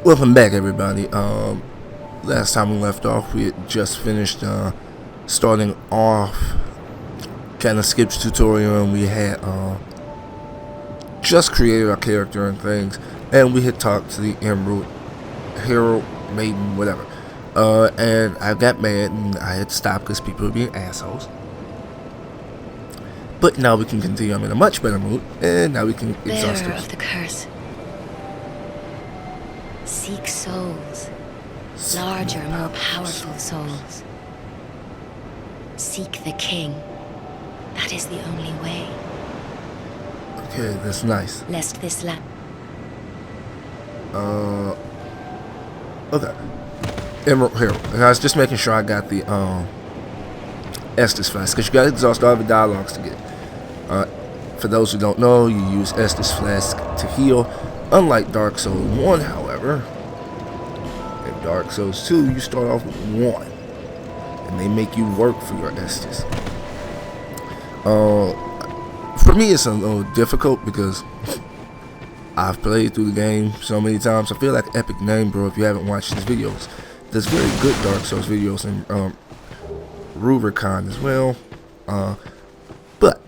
Welcome back, everybody. Last time we left off, we had just finished starting off, kind of skipped tutorial, and we had just created our character and things, and we had talked to the Emerald Herald Maiden, whatever. And I got mad and I had to stop because people were being assholes. But now we can continue. I'm in a much better mood, and now we can exhaust Bearer it. of the curse. Seek souls. Larger, more powerful souls. Seek the king. That is the only way. Okay, that's nice. Lest this land. Okay. Emerald Herald. And I was just making sure I got the Estus Flask, because you gotta exhaust all the dialogues to get it. For those who don't know, you use Estus Flask to heal. Unlike Dark Souls 1, however, in Dark Souls 2, you start off with 1. And they make you work for your Estus. For me, it's a little difficult because I've played through the game so many times. I feel like Epic Name, bro, if you haven't watched his videos. There's very good Dark Souls videos and Rubicon as well. But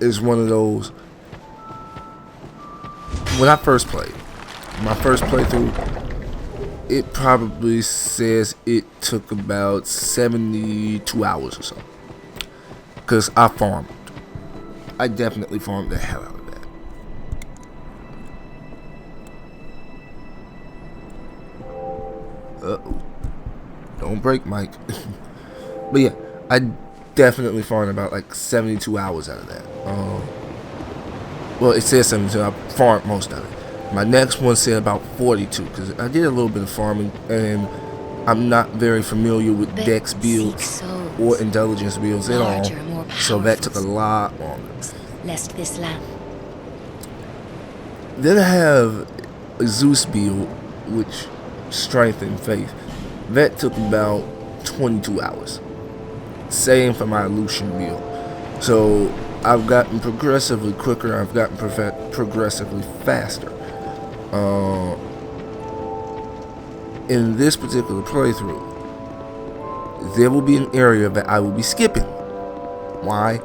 it's one of those. When I first played, my first playthrough, it probably says it took about 72 hours or so. Because I farmed. I definitely farmed the hell out of that. Uh-oh. Don't break, Mike. But yeah, I definitely farmed about like 72 hours out of that. Well, it says 72. I farmed most of it. My next one said about 42 because I did a little bit of farming, and I'm not very familiar with Dex builds or intelligence builds at all, so that took a lot longer. Lest this land. Then I have a Zeus build, which strength and faith. That took about 22 hours. Same for my Lucian build. So I've gotten progressively quicker. I've gotten progressively faster. In this particular playthrough, there will be an area that I will be skipping. Why?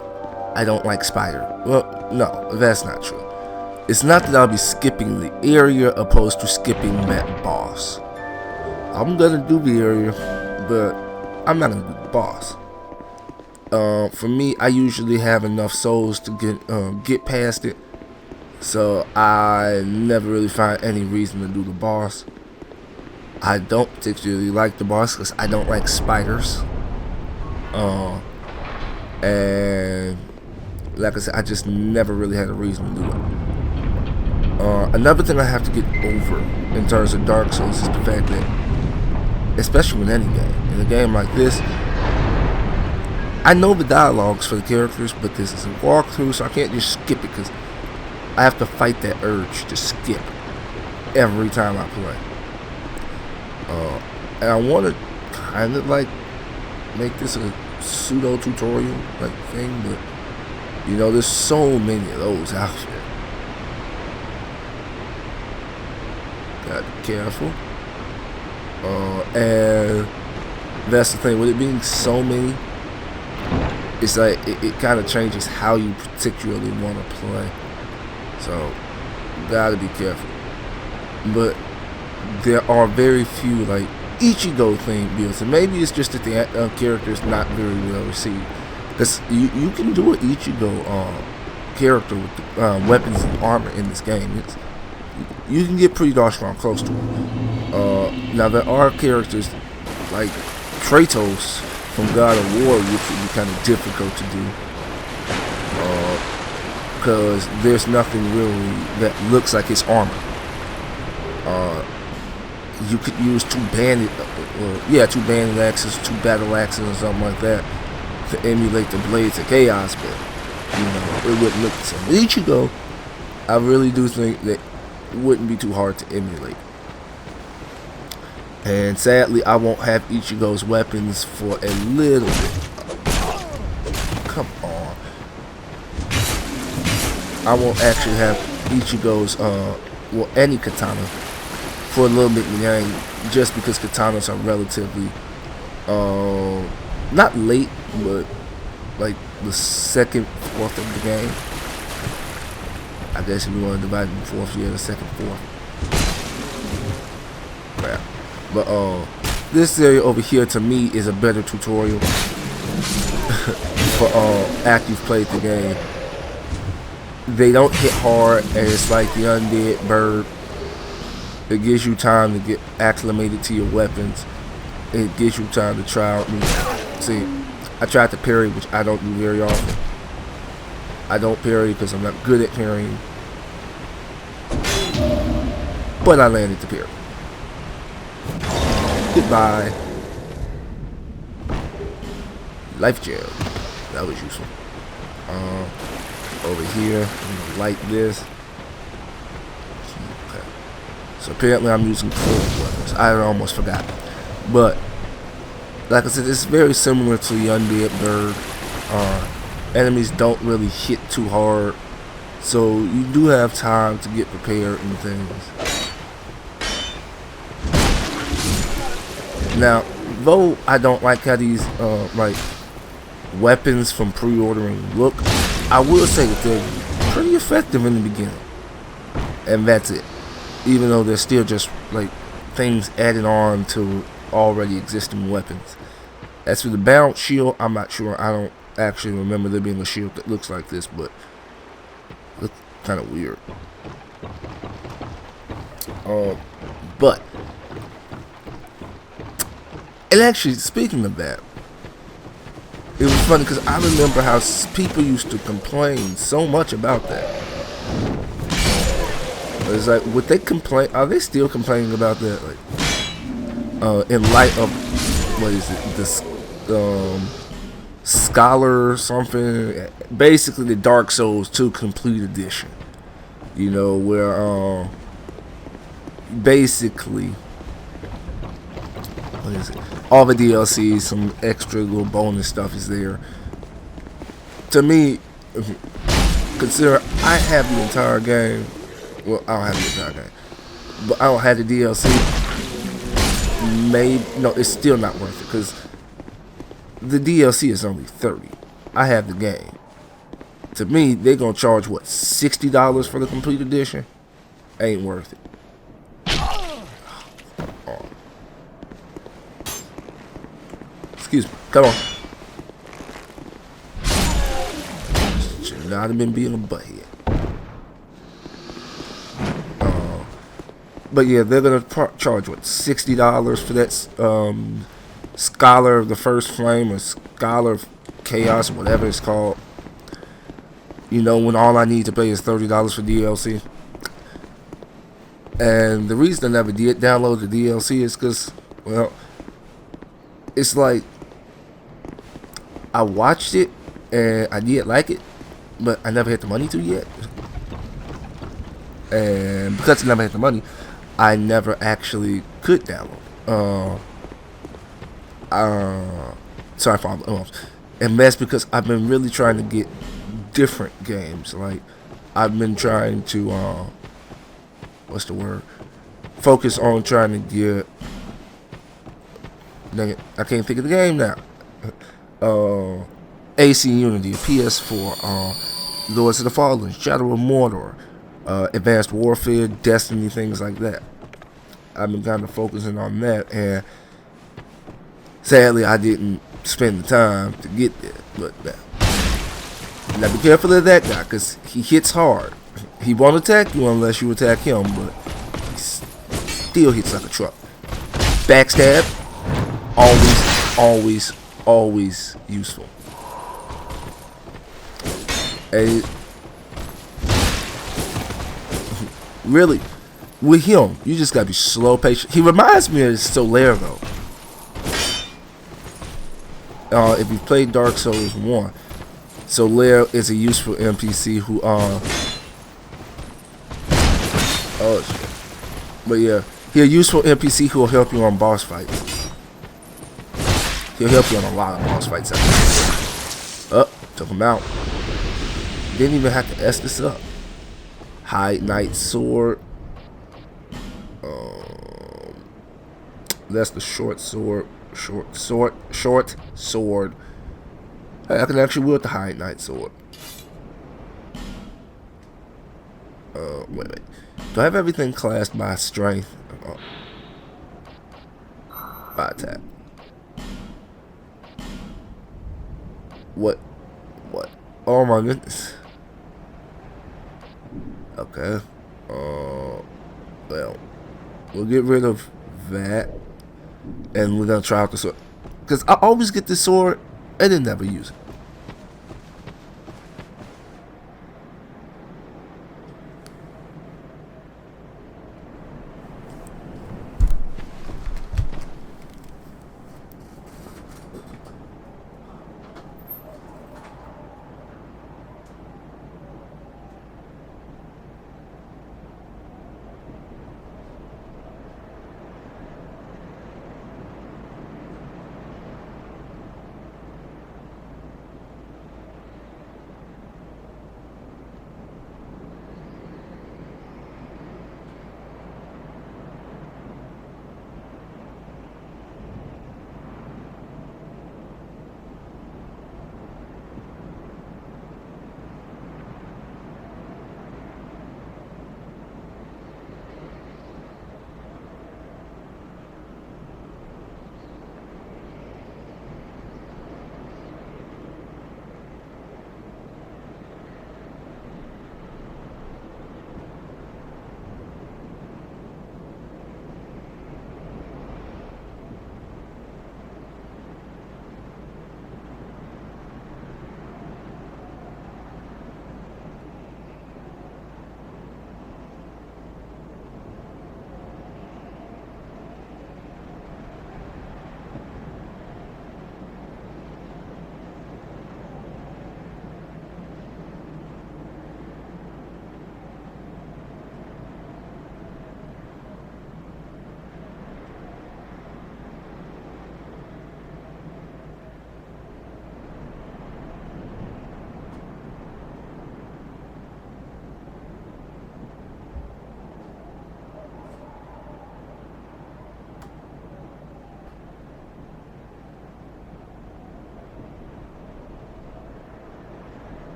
I don't like spider. Well, no, that's not true. It's not that I'll be skipping the area opposed to skipping that boss. I'm gonna do the area, but I'm not gonna do the boss. For me, I usually have enough souls to get past it, so I never really find any reason to do the boss. I don't particularly like the boss because I don't like spiders. And like I said, I just never really had a reason to do it. Another thing I have to get over in terms of Dark Souls is the fact that, especially with any game, in a game like this, I know the dialogues for the characters, but this is a walkthrough, so I can't just skip it because I have to fight that urge to skip every time I play. And I want to kind of like make this a pseudo tutorial like thing, but you know, there's so many of those out there. Gotta be careful. And that's the thing, with it being so many, it's like it kind of changes how you particularly want to play. So you gotta be careful. But there are very few like Ichigo themed builds, and maybe it's just that the character is not very well received. Because you can do an Ichigo character with weapons and armor in this game. You can get pretty darn strong close to it. Now there are characters like Kratos from God of War, which would be kind of difficult to do. Because there's nothing really that looks like his armor. You could use two bandit axes, two battle axes, or something like that to emulate the Blades of Chaos, but you know, it wouldn't look the same. With Ichigo, I really do think that it wouldn't be too hard to emulate. And sadly, I won't have Ichigo's weapons for a little bit. Come on. I won't actually have Ichigo's well, any katana for a little bit in the game, just because katanas are relatively not late, but like the second, fourth of the game. I guess if you want to divide in fourth, yeah, the second, fourth. Yeah. But this area over here to me is a better tutorial for after you've played the game. They don't hit hard, and it's like the undead bird. It gives you time to get acclimated to your weapons. It gives you time to try out new. See, I tried to parry, which I don't do very often. I don't parry because I'm not good at parrying. But I landed the parry. Goodbye. Life gem. That was useful. Over here, like this. Okay. So apparently I'm using 4 weapons. I almost forgot. But like I said, it's very similar to the undead bird. Enemies don't really hit too hard, so you do have time to get prepared and things. Now, though I don't like how these like weapons from pre-ordering look, I will say that they're pretty effective in the beginning, and that's it. Even though they're still just like things added on to already existing weapons. As for the balance shield, I'm not sure. I don't actually remember there being a shield that looks like this, but it looks kind of weird. But and actually, speaking of that, it was funny because I remember how people used to complain so much about that. It's like, would they complain? Are they still complaining about that? Like, in light of what is it? This Scholar or something. Basically, the Dark Souls 2 Complete Edition. You know, where basically, what is it? All the DLC, some extra little bonus stuff is there. To me, consider I have the entire game. Well, I don't have the entire game, but I don't have the DLC. Maybe no, it's still not worth it because the DLC is only $30. I have the game. To me, they're gonna charge what, $60 for the complete edition? Ain't worth it. Oh. Excuse me. Come on. Should not have been being a butthead. But yeah, they're gonna charge what, $60 for that Scholar of the First Flame or Scholar of Chaos, whatever it's called. You know, when all I need to pay is $30 for DLC. And the reason I never did download the DLC is because, well, it's like I watched it and I did like it, but I never had the money to yet. And because I never had the money, I never actually could download. Sorry for all the ums. And that's because I've been really trying to get different games. Like, I've been trying to, what's the word? Focus on trying to get, dang it, I can't think of the game now. AC Unity, PS4, Lords of the Fallen, Shadow of Mordor, Advanced Warfare, Destiny, things like that. I've been kind of focusing on that, and sadly I didn't spend the time to get there. But now be careful of that guy, because he hits hard. He won't attack you unless you attack him, but he still hits like a truck. Backstab, always useful. And really, with him, you just gotta be slow, patient. He reminds me of Solaire, though. If you've played Dark Souls 1, Solaire is a useful NPC who, oh shit. But yeah, he's a useful NPC who will help you on boss fights. He'll help you on a lot of boss fights. Took him out. Didn't even have to S this up. High Knight Sword. That's the short sword. Short sword. Hey, I can actually wield the high knight sword. Wait. Do I have everything classed by strength? By attack. What? Oh my goodness. Okay. Well, we'll get rid of that, and we're gonna try out the sword. Cause I always get this sword and then never use it.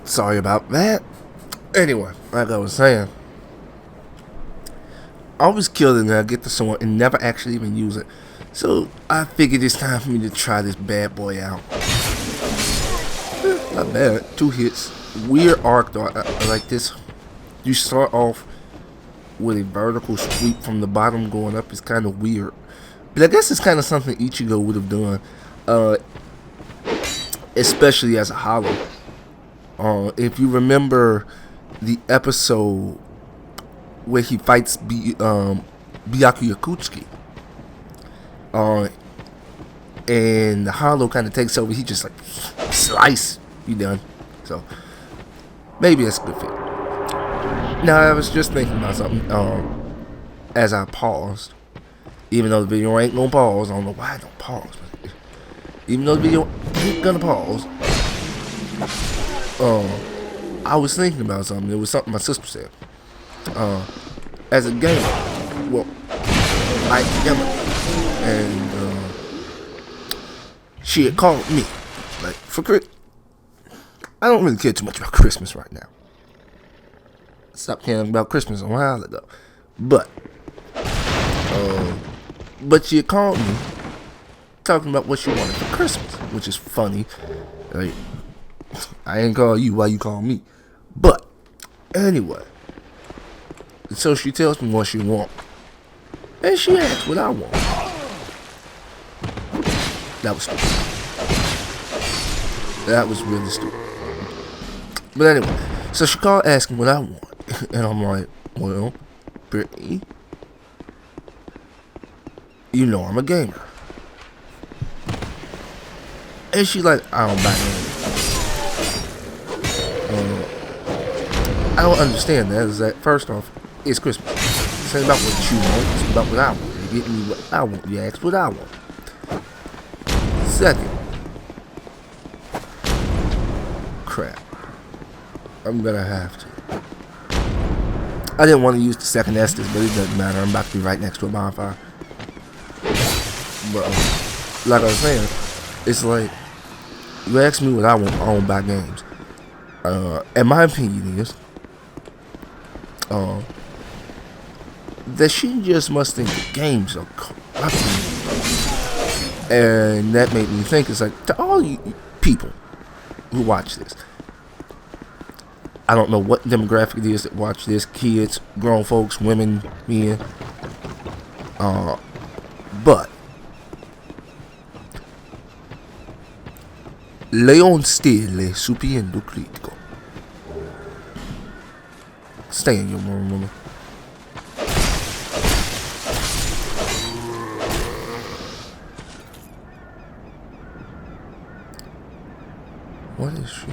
Sorry about that. Anyway, like I was saying, I always kill it and I get the sword and never actually even use it. So I figured it's time for me to try this bad boy out. Not bad. 2 hits. Weird arc though. I like this. You start off with a vertical sweep from the bottom going up. It's kind of weird. But I guess it's kind of something Ichigo would have done. Especially as a hollow. If you remember the episode where he fights Byaku Yakutsuki, and the hollow kind of takes over, he just like slice, you done. So maybe that's a good fit. Now I was just thinking about something as I paused, even though the video ain't gonna pause. I don't know why I don't pause, but even though the video ain't gonna pause. I was thinking about something. It was something my sister said. As a gamer, well, I am a gamer, and she had called me, like, for Christmas. I don't really care too much about Christmas right now. I stopped caring about Christmas a while ago. But she had called me talking about what she wanted for Christmas, which is funny. Like, I ain't call you, why you call me? But anyway, so she tells me what she want, and she asks what I want. That was stupid. That was really stupid. But anyway, so she called asking what I want, and I'm like, well, Brittany, you know I'm a gamer. And she like, I don't buy anything. I don't understand that. Is that first off, it's Christmas. This ain't about what you want. It's about what I want. You get me what I want. You ask what I want. Second, crap. I'm gonna have to. I didn't want to use the second Estes, but it doesn't matter. I'm about to be right next to a bonfire. But like I was saying, it's like you ask me what I want. I don't buy games. And my opinion is, that she just must think the games are corrupting. And that made me think, it's like, to all you people who watch this, I don't know what demographic it is that watch this, kids, grown folks, women, men, but Leon stile supiendo critico. Stay in your room, woman. What is she?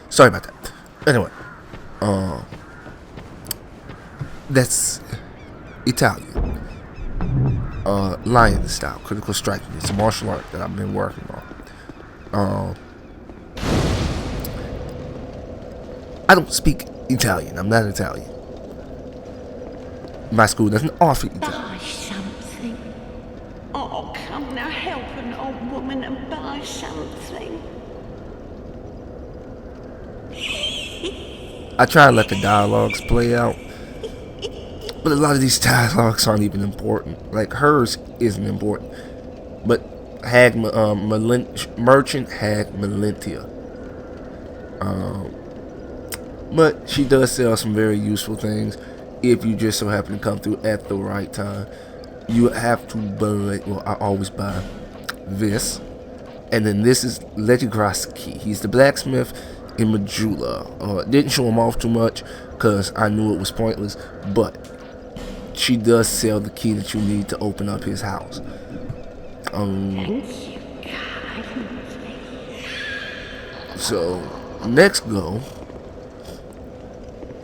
Sorry about that. Anyway, that's Italian. Lion style, critical striking. It's a martial art that I've been working on. I don't speak Italian. I'm not Italian. My school doesn't offer Italian. Buy something. Oh, come now, help an old woman and buy something. I try to let the dialogues play out, but a lot of these dialogues aren't even important. Like, hers isn't important, but Merchant Hag Melentia. But she does sell some very useful things if you just so happen to come through at the right time. You have to buy, well, I always buy this. And then this is Kurosaki. He's the blacksmith in Majula. Didn't show him off too much because I knew it was pointless, but she does sell the key that you need to open up his house. So next go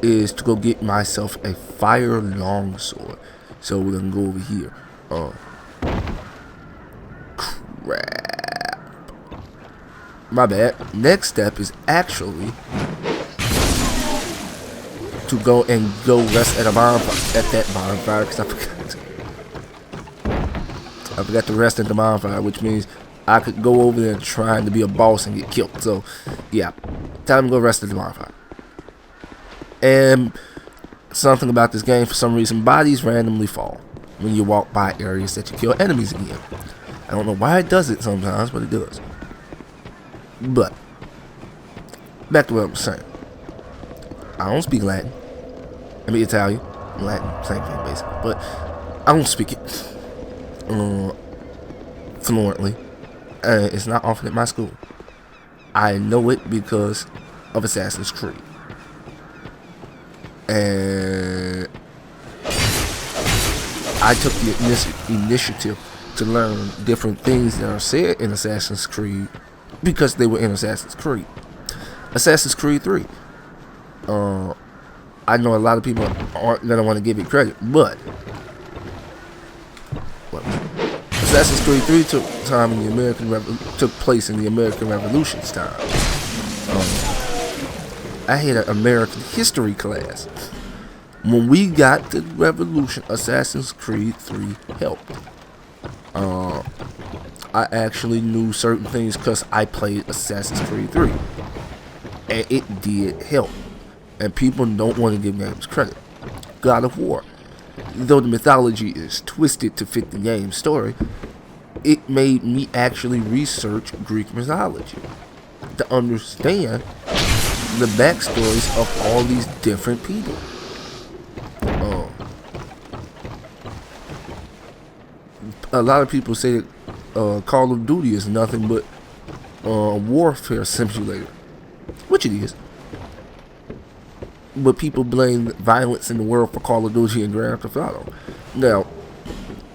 is to go get myself a fire longsword. So we're gonna go over here. Crap. My bad. Next step is actually to go rest at a bonfire. At that bonfire, because I forgot to rest at the bonfire, which means I could go over there trying to be a boss and get killed. So, yeah, time to go rest at the bonfire. And something about this game, for some reason, bodies randomly fall when you walk by areas that you kill enemies again. I don't know why it does it sometimes, but it does. But back to what I'm saying. I don't speak Latin. I mean Italian, Latin, same thing basically. But I don't speak it fluently. It's not offered at my school. I know it because of Assassin's Creed. And I took the initiative to learn different things that are said in Assassin's Creed because they were in Assassin's Creed. Assassin's Creed 3. I know a lot of people aren't going to want to give it credit, but Assassin's Creed 3 took place in the American Revolution's time. I had an American history class. When we got to the Revolution, Assassin's Creed 3 helped. I actually knew certain things because I played Assassin's Creed 3. And it did help. And people don't want to give games credit. God of War. Though the mythology is twisted to fit the game's story, it made me actually research Greek mythology to understand the backstories of all these different people. A lot of people say that Call of Duty is nothing but a warfare simulator, which it is. But people blame violence in the world for Call of Duty and Grand Theft Auto. Now,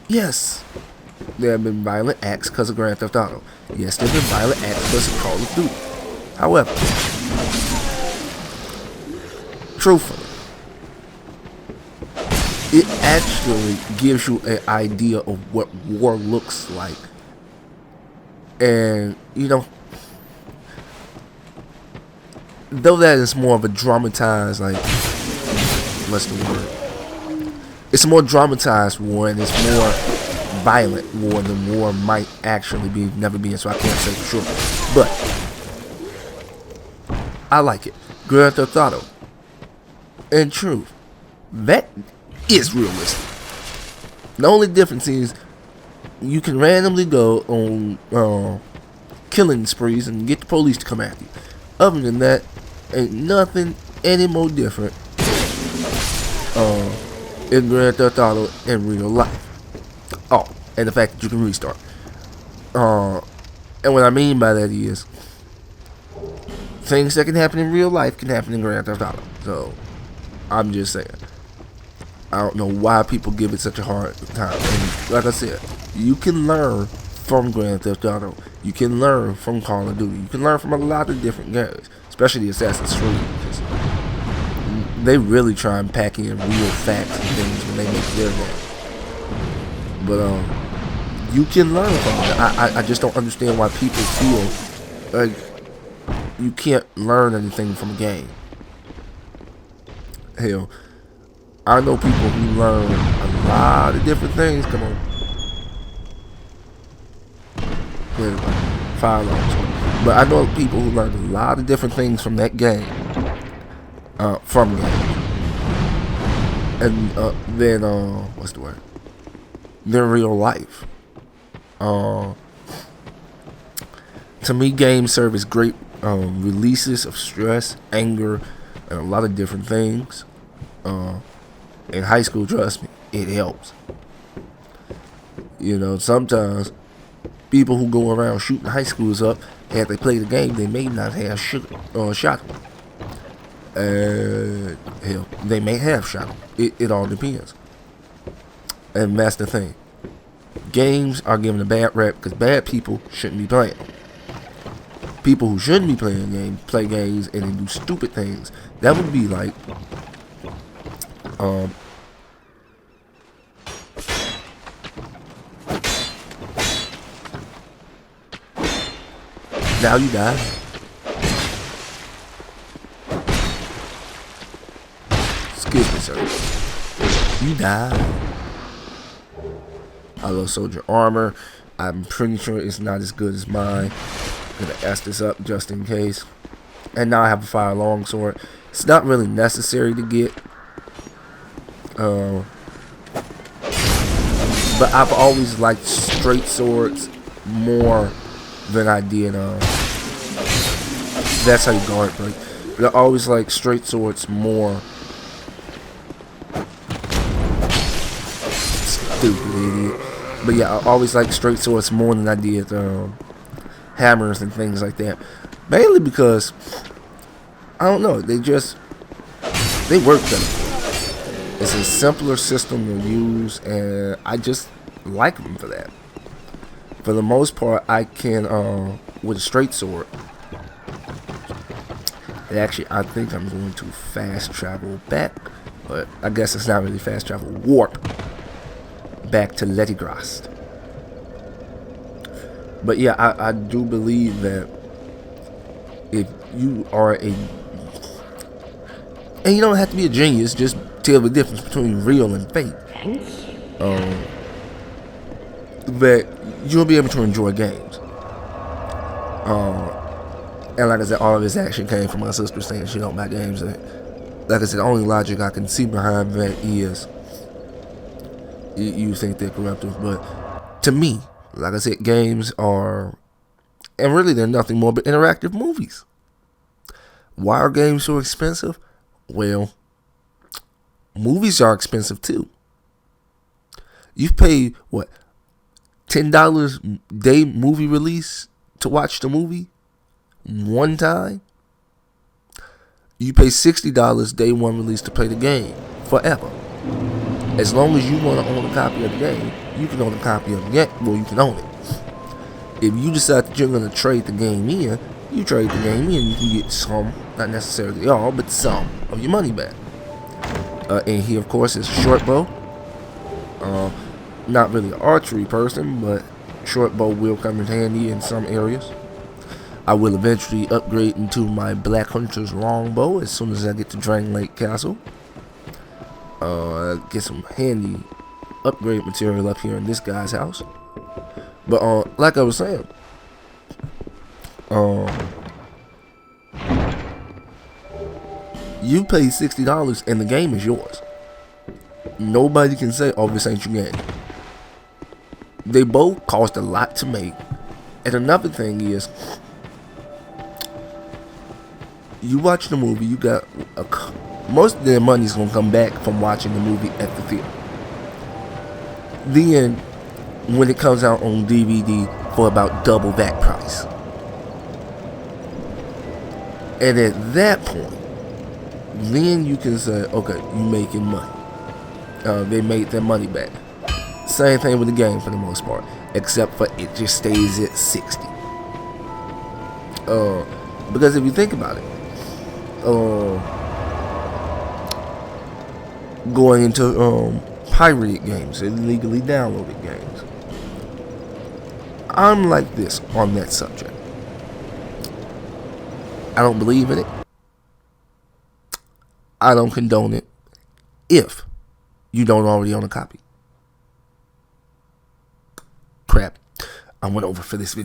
yes, there have been violent acts because of Grand Theft Auto. Yes, there have been violent acts because of Call of Duty. However, truthfully, it actually gives you an idea of what war looks like. And, you know, though that is more of a dramatized, like, what's the word? It's a more dramatized war, and it's more violent war than war might actually be, never being, so I can't say for sure. But I like it. Grand Theft Auto. In truth, that is realistic. The only difference is you can randomly go on killing sprees and get the police to come after you. Other than that, ain't nothing any more different in Grand Theft Auto in real life. Oh, and the fact that you can restart. And what I mean by that is things that can happen in real life can happen in Grand Theft Auto. So I'm just saying, I don't know why people give it such a hard time. And like I said, you can learn from Grand Theft Auto. You can learn from Call of Duty. You can learn from a lot of different games, especially the Assassin's Creed, because they really try and pack in real facts and things when they make their game. But you can learn from it. I just don't understand why people feel like you can't learn anything from a game. Hell, I know people who learn a lot of different things. Come on. Fire alarms. But I know people who learned a lot of different things from that game. From game. And then, what's the word? Their real life. To me, games serve as great releases of stress, anger, and a lot of different things. In high school, trust me, it helps. You know, sometimes people who go around shooting high schoolers up, had they played the game, they may not have shot them. Hell, they may have shot them. It all depends. And that's the thing. Games are given a bad rap because bad people shouldn't be playing. People who shouldn't be playing games play games and they do stupid things. That would be like now you die. Excuse me, sir. You die. I love Soldier Armor. I'm pretty sure it's not as good as mine. I'm gonna S this up just in case. And now I have a fire longsword. It's not really necessary to get. But I've always liked straight swords more than I did. That's how you guard break. But I always like straight swords more. Stupid idiot. But yeah, I always like straight swords more than I did hammers and things like that. Mainly because I don't know, they work better. It's a simpler system to use, and I just like them for that. For the most part, I can with a straight sword. And actually, I think I'm going to fast travel back, but I guess it's not really fast travel. Warp back to Leningrad. But yeah, I do believe that if you are and you don't have to be a genius, just tell the difference between real and fake. That you'll be able to enjoy games. And like I said, all of this action came from my sister saying she don't buy games. And like I said, the only logic I can see behind that is you think they're corruptive, but to me, like I said, games are, and really they're nothing more but interactive movies. Why are games so expensive? Well, movies are expensive too. You pay what, $10 day movie release to watch the movie one time? You pay $60 day one release to play the game forever. As long as you want to own a copy of the game, you can own a copy of the game. Well, you can own it. If you decide that you're going to trade the game in, you trade the game in. You can get some, not necessarily all, but some of your money back. And here, of course, is a short bow. Not really an archery person, but short bow will come in handy in some areas. I will eventually upgrade into my Black Hunter's longbow as soon as I get to Dragon Lake Castle. Get some handy upgrade material up here in this guy's house. But like I was saying, you pay $60 and the game is yours. Nobody can say, "Oh, this ain't your game." They both cost a lot to make. And another thing is, you watch the movie, you got most of their money's gonna come back from watching the movie at the theater. Then, when it comes out on DVD for about double that price, and at that point, then you can say, okay, you making money. They made their money back. Same thing with the game for the most part, except for it just stays at 60. Because if you think about it, going into pirated games, illegally downloaded games, I'm like this on that subject. I don't believe in it. I don't condone it if you don't already own a copy. Crap, I went over for this video.